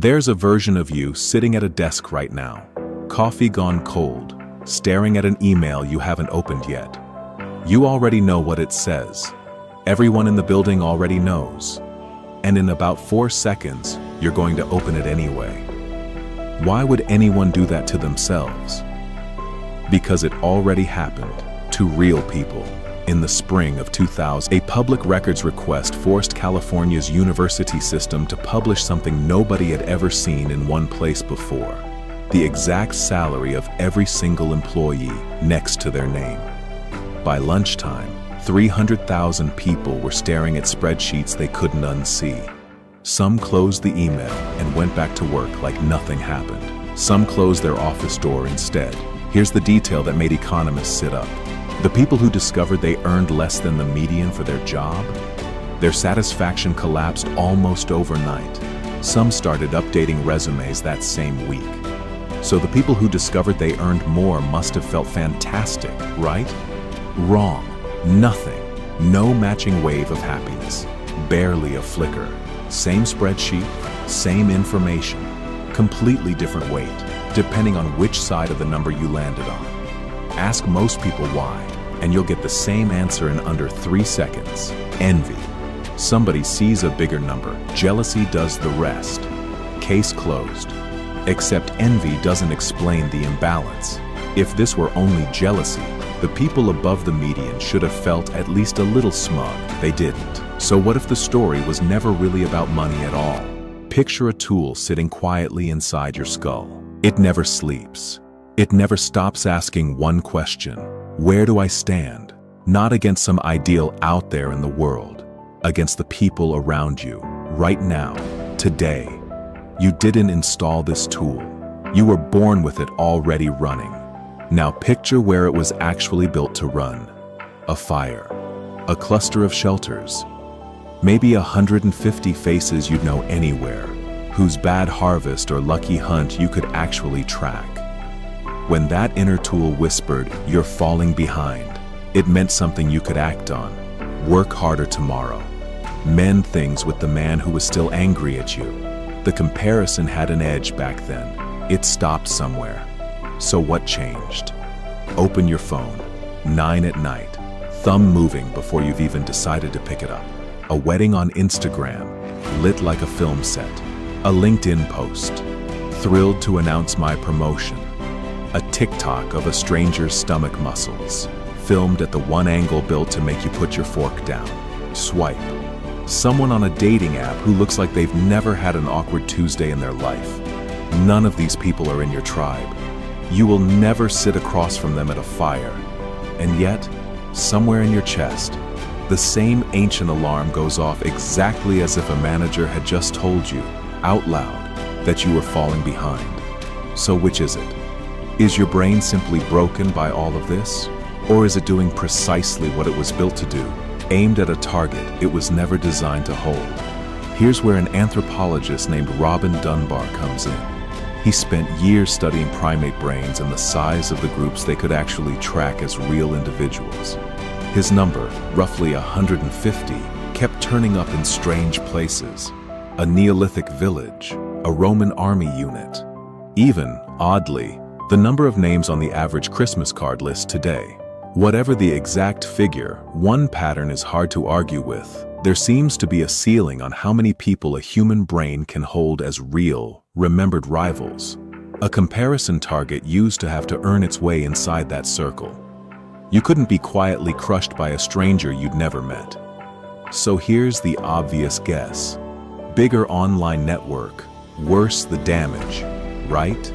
There's a version of you sitting at a desk right now, coffee gone cold, staring at an email you haven't opened yet. You already know what it says. Everyone in the building already knows. And in about 4 seconds, you're going to open it anyway. Why would anyone do that to themselves? Because it already happened to real people. In the spring of 2000, a public records request forced California's university system to publish something nobody had ever seen in one place before: the exact salary of every single employee next to their name. By lunchtime, 300,000 people were staring at spreadsheets they couldn't unsee. Some closed the email and went back to work like nothing happened. Some closed their office door instead. Here's the detail that made economists sit up. The people who discovered they earned less than the median for their job, their satisfaction collapsed almost overnight. Some started updating resumes that same week. So the people who discovered they earned more must have felt fantastic, right? Wrong. Nothing. No matching wave of happiness. Barely a flicker. Same spreadsheet, same information, completely different weight, depending on which side of the number you landed on. Ask most people why, and you'll get the same answer in under 3 seconds. Envy. Somebody sees a bigger number. Jealousy does the rest. Case closed. Except envy doesn't explain the imbalance. If this were only jealousy, the people above the median should have felt at least a little smug. They didn't. So what if the story was never really about money at all? Picture a tool sitting quietly inside your skull. It never sleeps. It never stops asking one question: where do I stand? Not against some ideal out there in the world, against the people around you, right now, today. You didn't install this tool. You were born with it already running. Now picture where it was actually built to run. A fire. A cluster of shelters. Maybe 150 faces you'd know anywhere, whose bad harvest or lucky hunt you could actually track. When that inner tool whispered, "You're falling behind," it meant something you could act on. Work harder tomorrow. Mend things with the man who was still angry at you. The comparison had an edge back then. It stopped somewhere. So what changed? Open your phone. 9 at night. Thumb moving before you've even decided to pick it up. A wedding on Instagram, lit like a film set. A LinkedIn post. Thrilled to announce my promotion. A TikTok of a stranger's stomach muscles, filmed at the one angle built to make you put your fork down. Swipe. Someone on a dating app who looks like they've never had an awkward Tuesday in their life. None of these people are in your tribe. You will never sit across from them at a fire. And yet, somewhere in your chest, the same ancient alarm goes off exactly as if a manager had just told you, out loud, that you were falling behind. So which is it? Is your brain simply broken by all of this? Or is it doing precisely what it was built to do, aimed at a target it was never designed to hold? Here's where an anthropologist named Dunbar comes in. He spent years studying primate brains and the size of the groups they could actually track as real individuals. His number, roughly 150, kept turning up in strange places. A Neolithic village, a Roman army unit. Even, oddly, the number of names on the average Christmas card list today. Whatever the exact figure, one pattern is hard to argue with. There seems to be a ceiling on how many people a human brain can hold as real, remembered rivals. A comparison target used to have to earn its way inside that circle. You couldn't be quietly crushed by a stranger you'd never met. So here's the obvious guess. Bigger online network, worse the damage, right?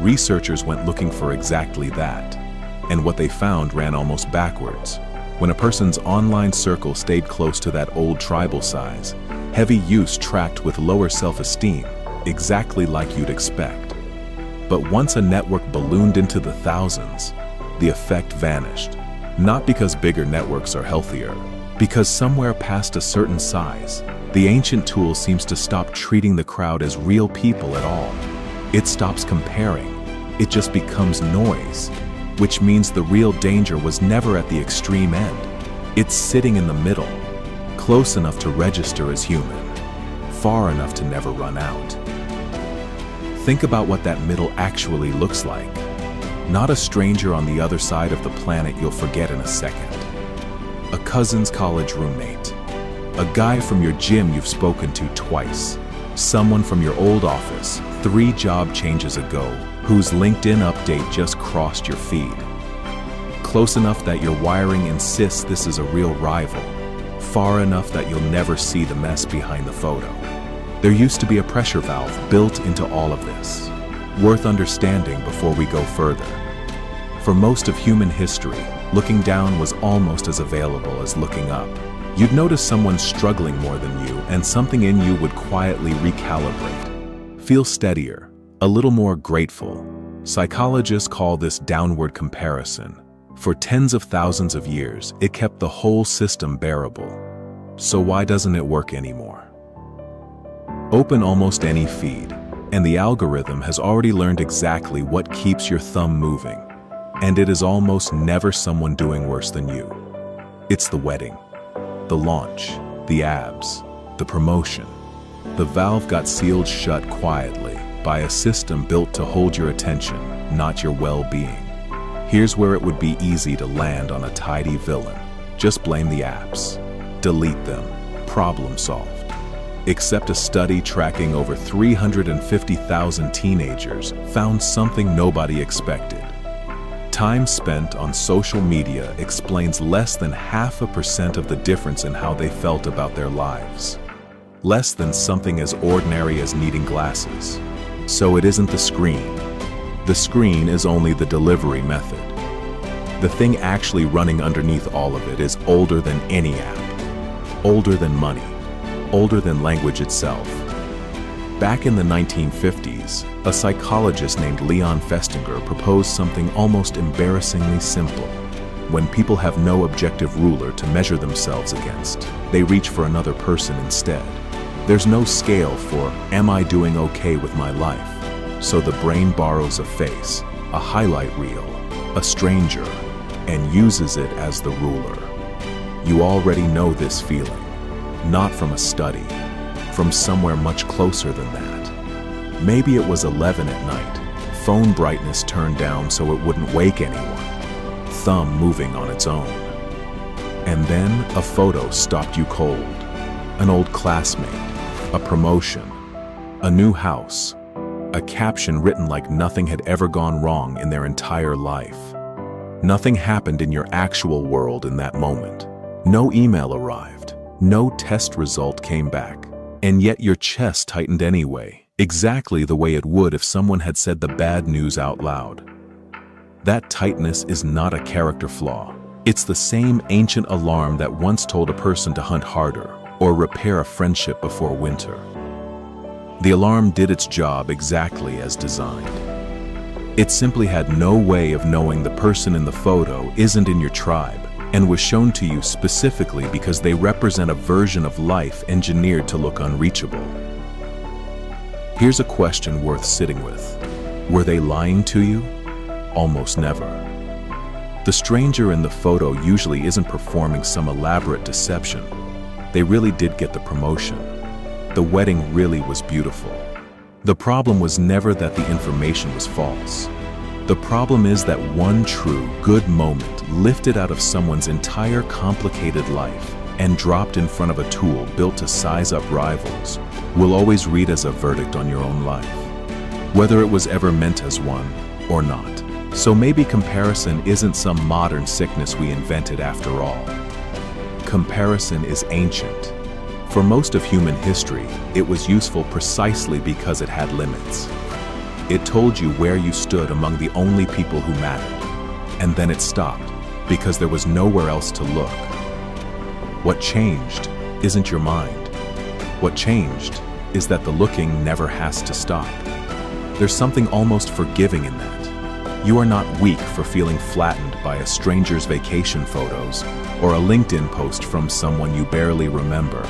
Researchers went looking for exactly that. And what they found ran almost backwards. When a person's online circle stayed close to that old tribal size, heavy use tracked with lower self-esteem, exactly like you'd expect. But once a network ballooned into the thousands, the effect vanished. Not because bigger networks are healthier, because somewhere past a certain size, the ancient tool seems to stop treating the crowd as real people at all. It stops comparing. It just becomes noise. Which means the real danger was never at the extreme end. It's sitting in the middle, close enough to register as human, far enough to never run out. Think about what that middle actually looks like. Not a stranger on the other side of the planet you'll forget in a second. A cousin's college roommate. A guy from your gym you've spoken to twice. Someone from your old office, 3 job changes ago, whose LinkedIn update just crossed your feed. Close enough that your wiring insists this is a real rival. Far enough that you'll never see the mess behind the photo. There used to be a pressure valve built into all of this. Worth understanding before we go further. For most of human history, looking down was almost as available as looking up. You'd notice someone struggling more than you, and something in you would quietly recalibrate. Feel steadier, a little more grateful. Psychologists call this downward comparison. For tens of thousands of years, it kept the whole system bearable. So why doesn't it work anymore? Open almost any feed, and the algorithm has already learned exactly what keeps your thumb moving. And it is almost never someone doing worse than you. It's the wedding, the launch, the abs, the promotion. The valve got sealed shut quietly by a system built to hold your attention, not your well-being. Here's where it would be easy to land on a tidy villain. Just blame the apps. Delete them. Problem solved. Except a study tracking over 350,000 teenagers found something nobody expected. Time spent on social media explains less than 0.5% of the difference in how they felt about their lives. Less than something as ordinary as needing glasses. So it isn't the screen. The screen is only the delivery method. The thing actually running underneath all of it is older than any app. Older than money. Older than language itself. Back in the 1950s, a psychologist named Festinger proposed something almost embarrassingly simple. When people have no objective ruler to measure themselves against, they reach for another person instead. There's no scale for, am I doing okay with my life? So the brain borrows a face, a highlight reel, a stranger, and uses it as the ruler. You already know this feeling, not from a study, from somewhere much closer than that. Maybe it was 11 at night, phone brightness turned down so it wouldn't wake anyone, thumb moving on its own. And then a photo stopped you cold. An old classmate, a promotion, a new house, a caption written like nothing had ever gone wrong in their entire life. Nothing happened in your actual world in that moment. No email arrived, no test result came back, and yet your chest tightened anyway, exactly the way it would if someone had said the bad news out loud. That tightness is not a character flaw. It's the same ancient alarm that once told a person to hunt harder or repair a friendship before winter. The alarm did its job exactly as designed. It simply had no way of knowing the person in the photo isn't in your tribe and was shown to you specifically because they represent a version of life engineered to look unreachable. Here's a question worth sitting with. Were they lying to you? Almost never. The stranger in the photo usually isn't performing some elaborate deception. They really did get the promotion. The wedding really was beautiful. The problem was never that the information was false. The problem is that one true, good moment lifted out of someone's entire complicated life and dropped in front of a tool built to size up rivals will always read as a verdict on your own life, whether it was ever meant as one or not. So maybe comparison isn't some modern sickness we invented after all. Comparison is ancient. For most of human history, it was useful precisely because it had limits. It told you where you stood among the only people who mattered, and then it stopped because there was nowhere else to look. What changed isn't your mind. What changed is that the looking never has to stop. There's something almost forgiving in that. You are not weak for feeling flattened by a stranger's vacation photos, or a LinkedIn post from someone you barely remember,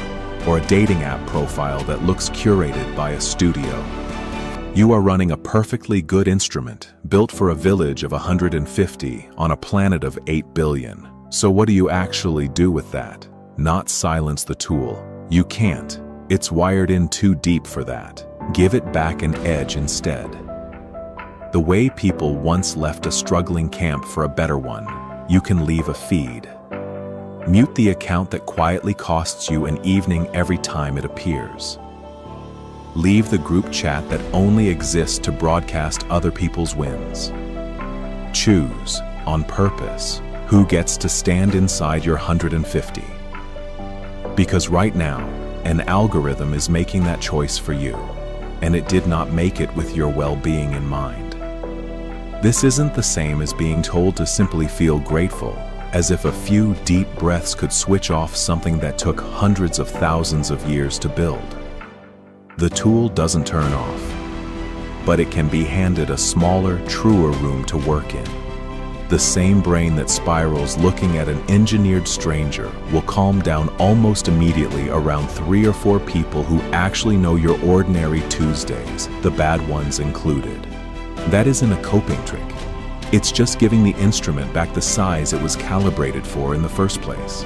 or a dating app profile that looks curated by a studio. You are running a perfectly good instrument, built for a village of 150 on a planet of 8 billion. So what do you actually do with that? Not silence the tool. You can't. It's wired in too deep for that. Give it back an edge instead. The way people once left a struggling camp for a better one, you can leave a feed. Mute the account that quietly costs you an evening every time it appears. Leave the group chat that only exists to broadcast other people's wins. Choose, on purpose, who gets to stand inside your 150. Because right now, an algorithm is making that choice for you, and it did not make it with your well-being in mind. This isn't the same as being told to simply feel grateful, as if a few deep breaths could switch off something that took hundreds of thousands of years to build. The tool doesn't turn off, but it can be handed a smaller, truer room to work in. The same brain that spirals looking at an engineered stranger will calm down almost immediately around 3 or 4 people who actually know your ordinary Tuesdays, the bad ones included. That isn't a coping trick. It's just giving the instrument back the size it was calibrated for in the first place.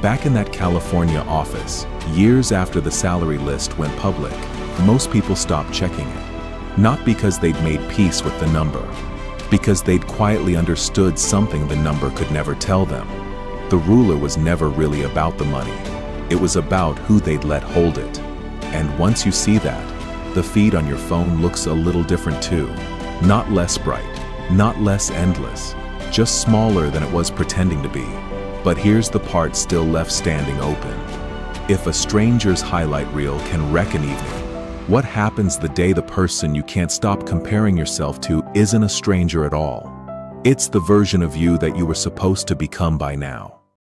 Back in that California office, years after the salary list went public, most people stopped checking it. Not because they'd made peace with the number, because they'd quietly understood something the number could never tell them. The ruler was never really about the money. It was about who they'd let hold it. And once you see that, the feed on your phone looks a little different too. Not less bright, not less endless, just smaller than it was pretending to be. But here's the part still left standing open. If a stranger's highlight reel can wreck an evening, what happens the day the person you can't stop comparing yourself to isn't a stranger at all? It's the version of you that you were supposed to become by now.